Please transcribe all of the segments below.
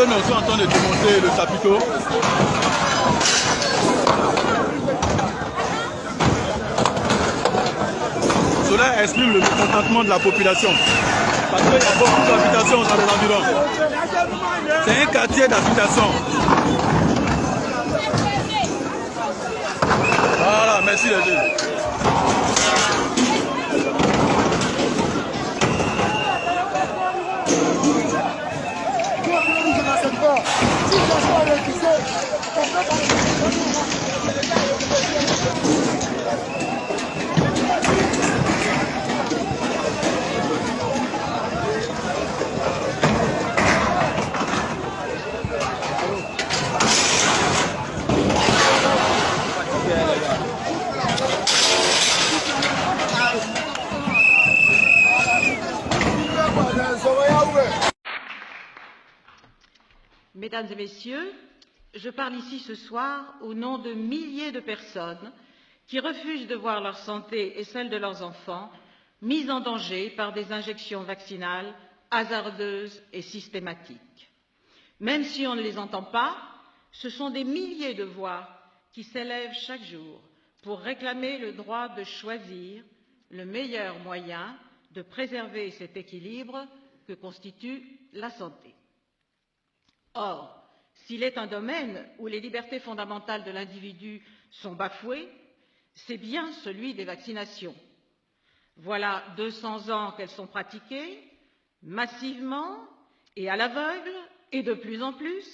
jeunes sont en train de démonter le chapiteau. Cela exprime le mécontentement de la population. Parce qu'il y a beaucoup d'habitations dans les environs. C'est un quartier d'habitation. Voilà, merci les jeunes. Mesdames et Messieurs, je parle ici ce soir au nom de milliers de personnes qui refusent de voir leur santé et celle de leurs enfants mises en danger par des injections vaccinales hasardeuses et systématiques. Même si on ne les entend pas, ce sont des milliers de voix qui s'élèvent chaque jour pour réclamer le droit de choisir le meilleur moyen de préserver cet équilibre que constitue la santé. Or, s'il est un domaine où les libertés fondamentales de l'individu sont bafouées, c'est bien celui des vaccinations. Voilà 200 ans qu'elles sont pratiquées, massivement et à l'aveugle, et de plus en plus,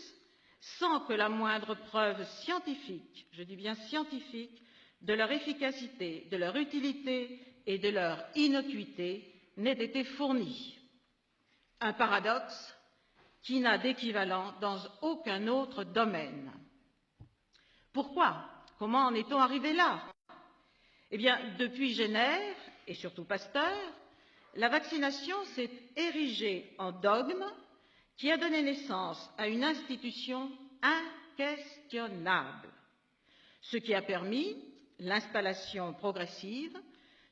sans que la moindre preuve scientifique, je dis bien scientifique, de leur efficacité, de leur utilité et de leur innocuité n'ait été fournie. Un paradoxe qui n'a d'équivalent dans aucun autre domaine. Pourquoi? Comment en est-on arrivé là? Eh bien, depuis Jenner, et surtout Pasteur, la vaccination s'est érigée en dogme qui a donné naissance à une institution inquestionnable, ce qui a permis l'installation progressive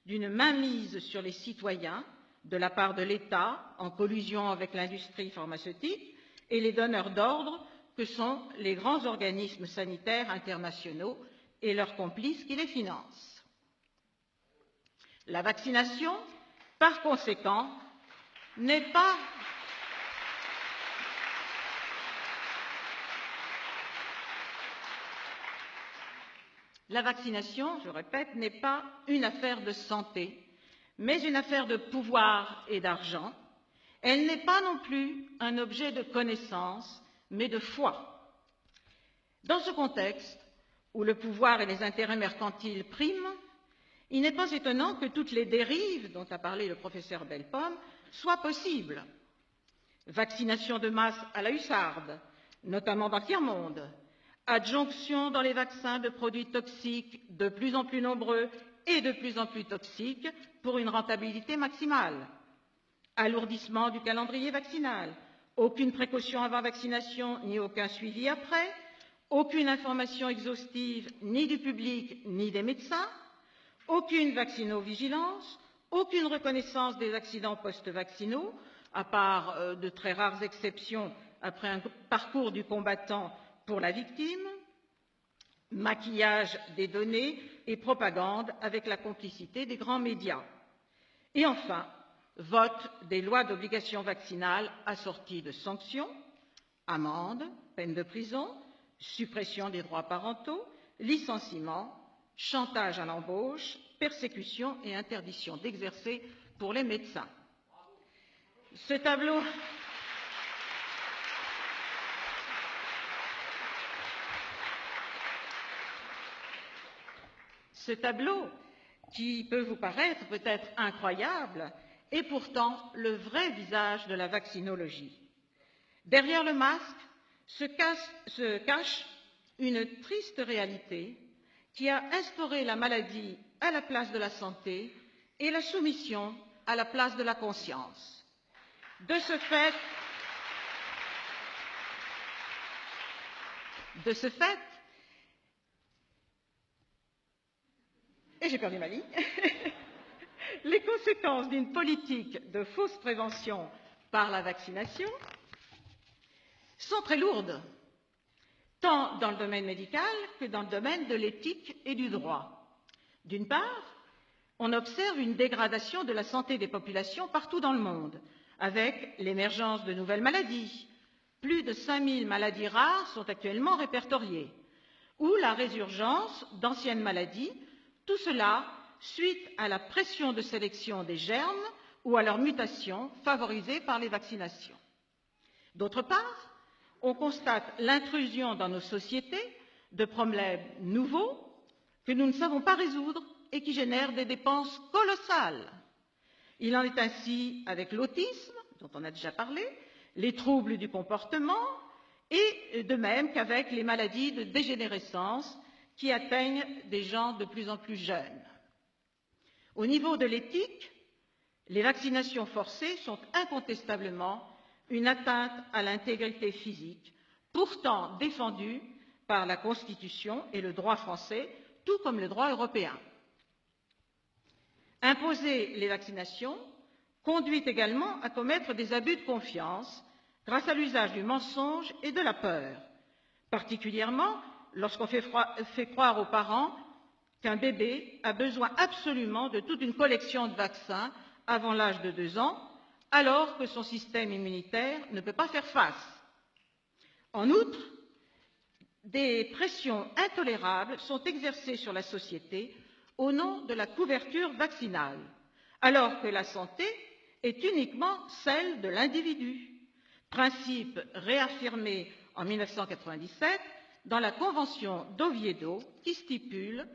d'une mainmise sur les citoyens de la part de l'État en collusion avec l'industrie pharmaceutique et les donneurs d'ordre que sont les grands organismes sanitaires internationaux et leurs complices qui les financent. La vaccination, par conséquent, n'est pas La vaccination, je répète, n'est pas une affaire de santé, mais une affaire de pouvoir et d'argent. Elle n'est pas non plus un objet de connaissance, mais de foi. Dans ce contexte, où le pouvoir et les intérêts mercantiles priment, il n'est pas étonnant que toutes les dérives dont a parlé le professeur Bellepomme soient possibles. Vaccination de masse à la hussarde, notamment dans le tiers-monde, adjonction dans les vaccins de produits toxiques de plus en plus nombreux et de plus en plus toxiques pour une rentabilité maximale, alourdissement du calendrier vaccinal, aucune précaution avant vaccination ni aucun suivi après, aucune information exhaustive ni du public ni des médecins, aucune vaccinovigilance, aucune reconnaissance des accidents post-vaccinaux, à part de très rares exceptions après un parcours du combattant pour la victime, maquillage des données et propagande avec la complicité des grands médias. Et enfin, vote des lois d'obligation vaccinale assorties de sanctions, amendes, peine de prison, suppression des droits parentaux, licenciement, chantage à l'embauche, persécution et interdiction d'exercer pour les médecins. Ce tableau, qui peut vous paraître peut-être incroyable, est pourtant le vrai visage de la vaccinologie. Derrière le masque se cache une triste réalité qui a instauré la maladie à la place de la santé et la soumission à la place de la conscience. De ce fait, et j'ai perdu ma ligne, les conséquences d'une politique de fausse prévention par la vaccination sont très lourdes, tant dans le domaine médical que dans le domaine de l'éthique et du droit. D'une part, on observe une dégradation de la santé des populations partout dans le monde, avec l'émergence de nouvelles maladies. Plus de 5000 maladies rares sont actuellement répertoriées, ou la résurgence d'anciennes maladies, tout cela suite à la pression de sélection des germes ou à leur mutation favorisée par les vaccinations. D'autre part, on constate l'intrusion dans nos sociétés de problèmes nouveaux que nous ne savons pas résoudre et qui génèrent des dépenses colossales. Il en est ainsi avec l'autisme, dont on a déjà parlé, les troubles du comportement et de même qu'avec les maladies de dégénérescence qui atteignent des gens de plus en plus jeunes. Au niveau de l'éthique, les vaccinations forcées sont incontestablement une atteinte à l'intégrité physique, pourtant défendue par la Constitution et le droit français, tout comme le droit européen. Imposer les vaccinations conduit également à commettre des abus de confiance grâce à l'usage du mensonge et de la peur, particulièrement lorsqu'on fait croire aux parents qu'un bébé a besoin absolument de toute une collection de vaccins avant l'âge de 2 ans, alors que son système immunitaire ne peut pas faire face. En outre, des pressions intolérables sont exercées sur la société au nom de la couverture vaccinale, alors que la santé est uniquement celle de l'individu, principe réaffirmé en 1997 dans la Convention d'Oviedo qui stipule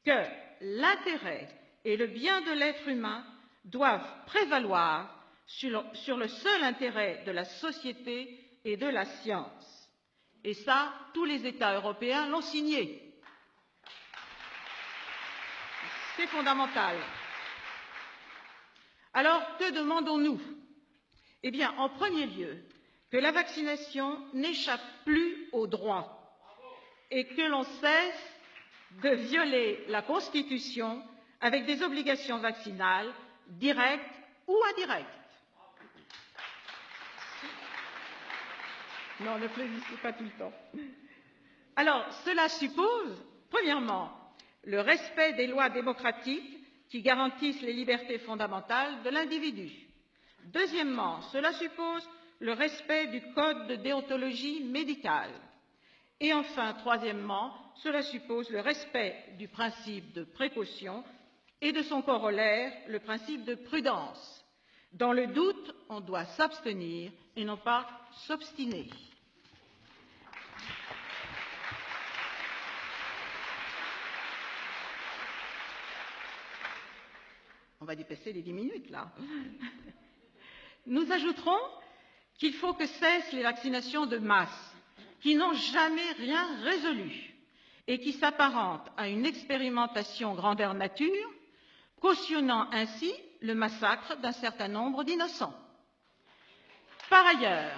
que l'intérêt et le bien de l'être humain doivent prévaloir sur le seul intérêt de la société et de la science. Et ça, tous les États européens l'ont signé. C'est fondamental. Alors, que demandons-nous? Eh bien, en premier lieu, que la vaccination n'échappe plus au droit et que l'on cesse de violer la Constitution avec des obligations vaccinales directes ou indirectes. Non, ne plébiscitez pas tout le temps. Alors, cela suppose, premièrement, le respect des lois démocratiques qui garantissent les libertés fondamentales de l'individu. Deuxièmement, cela suppose le respect du code de déontologie médicale. Et enfin, troisièmement, cela suppose le respect du principe de précaution et de son corollaire, le principe de prudence. Dans le doute, on doit s'abstenir et non pas s'obstiner. On va dépasser les 10 minutes, là. Nous ajouterons qu'il faut que cessent les vaccinations de masse, qui n'ont jamais rien résolu et qui s'apparentent à une expérimentation grandeur nature, cautionnant ainsi le massacre d'un certain nombre d'innocents. Par ailleurs,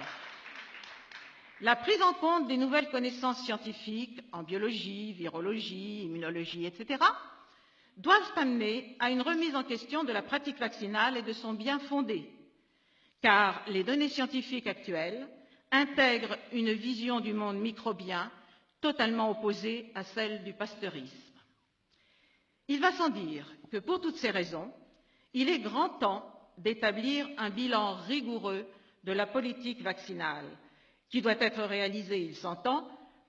la prise en compte des nouvelles connaissances scientifiques en biologie, virologie, immunologie, etc., doivent amener à une remise en question de la pratique vaccinale et de son bien-fondé, car les données scientifiques actuelles intègrent une vision du monde microbien totalement opposée à celle du pasteurisme. Il va sans dire que pour toutes ces raisons, il est grand temps d'établir un bilan rigoureux de la politique vaccinale, qui doit être réalisé, il s'entend,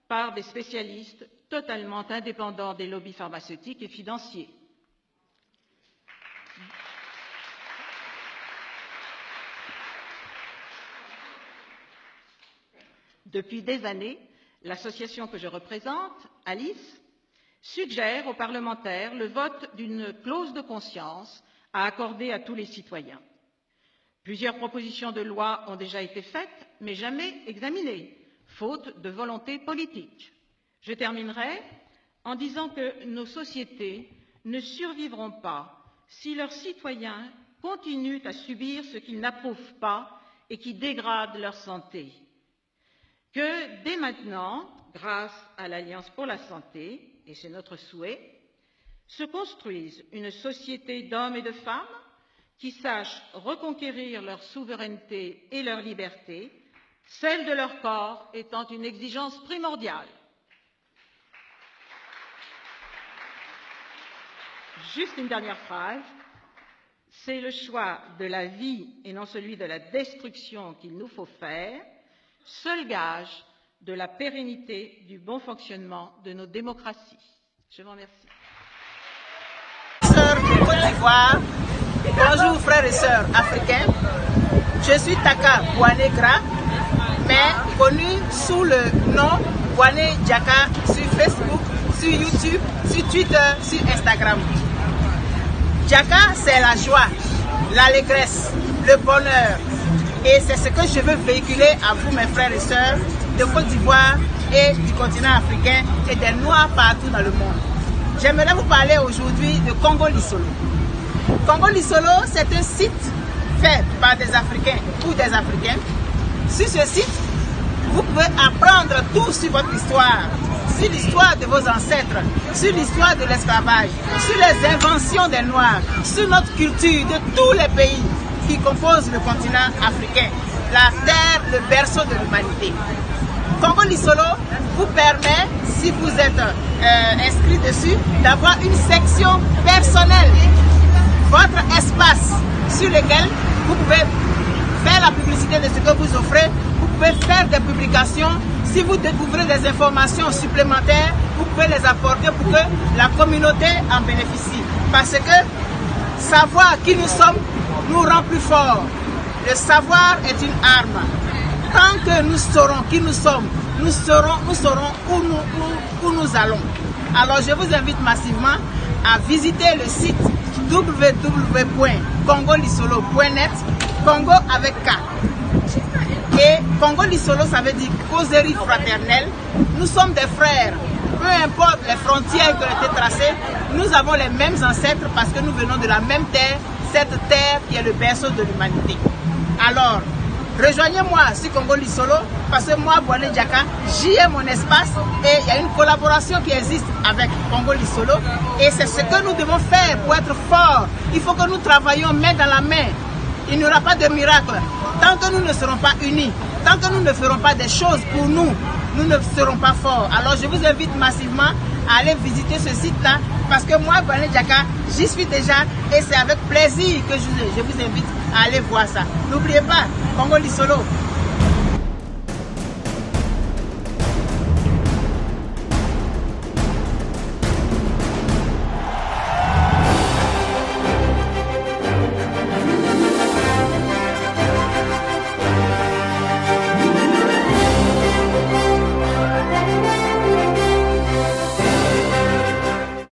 par des spécialistes totalement indépendants des lobbies pharmaceutiques et financiers. Depuis des années, l'association que je représente, Alice, suggère aux parlementaires le vote d'une clause de conscience à accorder à tous les citoyens. Plusieurs propositions de loi ont déjà été faites, mais jamais examinées, faute de volonté politique. Je terminerai en disant que nos sociétés ne survivront pas si leurs citoyens continuent à subir ce qu'ils n'approuvent pas et qui dégrade leur santé. Que dès maintenant, grâce à l'Alliance pour la santé, et c'est notre souhait, se construise une société d'hommes et de femmes qui sachent reconquérir leur souveraineté et leur liberté celle de leur corps étant une exigence primordiale. Juste une dernière phrase. C'est le choix de la vie et non celui de la destruction qu'il nous faut faire, seul gage de la pérennité du bon fonctionnement de nos démocraties. Je vous remercie. Sœurs de Côte d'Ivoire, bonjour frères et sœurs africains. Je suis Taka Bouanegra, mais connue sous le nom Bouane Diaka sur Facebook, sur YouTube, sur Twitter, sur Instagram. Diaka, c'est la joie, l'allégresse, le bonheur. Et c'est ce que je veux véhiculer à vous, mes frères et sœurs, de Côte d'Ivoire et du continent africain et des Noirs partout dans le monde. J'aimerais vous parler aujourd'hui de Congo Lisolo. Congo Lisolo, c'est un site fait par des Africains ou des Africains. Sur ce site, vous pouvez apprendre tout sur votre histoire, sur l'histoire de vos ancêtres, sur l'histoire de l'esclavage, sur les inventions des Noirs, sur notre culture de tous les pays qui composent le continent africain, la terre, le berceau de l'humanité. Congo Lisolo vous permet, si vous êtes inscrit dessus, d'avoir une section personnelle, votre espace sur lequel vous pouvez faire la publicité de ce que vous offrez, vous pouvez faire des publications. Si vous découvrez des informations supplémentaires, vous pouvez les apporter pour que la communauté en bénéficie. Parce que savoir qui nous sommes nous rend plus forts. Le savoir est une arme. Tant que nous saurons qui nous sommes, nous saurons où nous allons. Alors je vous invite massivement à visiter le site www.congolisolo.net, Congo avec K. Et Congo Lisolo, ça veut dire causerie fraternelle. Nous sommes des frères. Peu importe les frontières qui ont été tracées, nous avons les mêmes ancêtres parce que nous venons de la même terre, cette terre qui est le berceau de l'humanité. Alors, rejoignez-moi sur Congo Lisolo parce que moi, Bouane Diaka, j'y ai mon espace et il y a une collaboration qui existe avec Congo Lisolo et c'est ce que nous devons faire pour être forts. Il faut que nous travaillions main dans la main. Il n'y aura pas de miracle. Tant que nous ne serons pas unis, tant que nous ne ferons pas des choses pour nous, nous ne serons pas forts. Alors je vous invite massivement à aller visiter ce site-là parce que moi, Bouane Diaka, j'y suis déjà et c'est avec plaisir que je vous invite à aller voir ça. N'oubliez pas, Congo Lisolo,